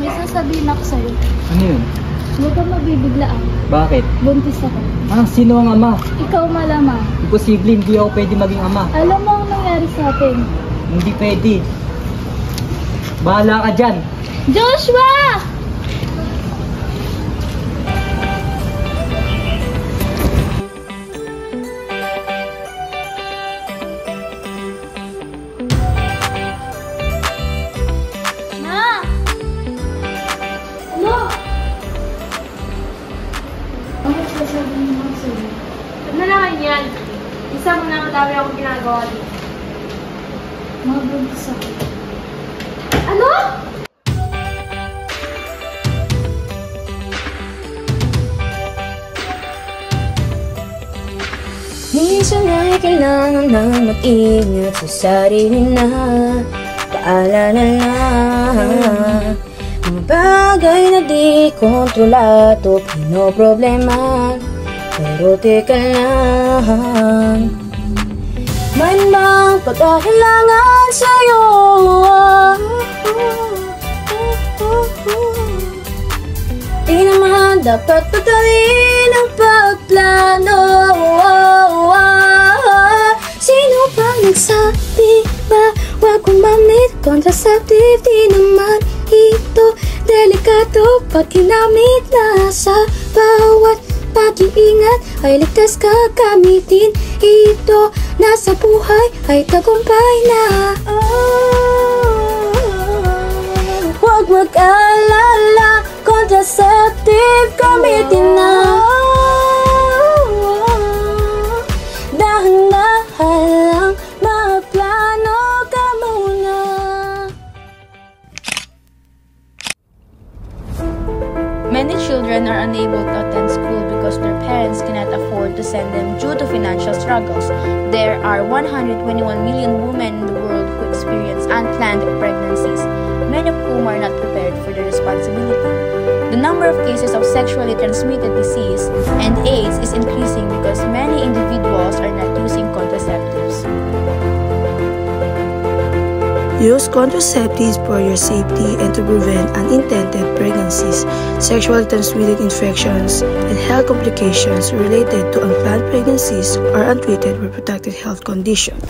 may sasabihin ako sa'yo. Ano yun? Huwag kang mabibiglaan. Bakit? Buntis ako. Sino ang ama? Ikaw malamang. Imposible, hindi ako pwede maging ama. Alam mo ang nangyari sa atin. Hindi pwede. Bahala ka dyan. Joshua! Ma! Ano? Ano sasabihin mo sa'yo? Huwag na naman yan. Isa mo na madami akong ginagawa dito. Mabuntis ako. Ano? Minsan ay kailangan na mag-ingat sa sarili na paalala na mga bagay na di kontrolado, pinoproblema. Pero teka lang, man bang pagkakailangan sa'yo? Di naman dapat patuloyin ang pagplano. Sino bang nagsabi ba wag gumamit contraceptive? Di naman ito delikado pag ginamit na sa bawat pag-iingat ay ligtas gagamitin. Ito nasa buhay ay tagumpay na. Huwag mag-alala, contraceptive gamitin na. Dahan-dahan lang, magplano ka muna. Many children are unable to attend school because their parents cannot afford to send them due to financial struggles. There are 121 million women in the world who experience unplanned pregnancies, many of whom are not prepared for the responsibility. The number of cases of sexually transmitted disease and AIDS is increasing because many individuals are not using contraceptives. Use contraceptives for your safety and to prevent unintended pregnancies, sexually transmitted infections, and health complications related to unplanned pregnancies or untreated reproductive health conditions.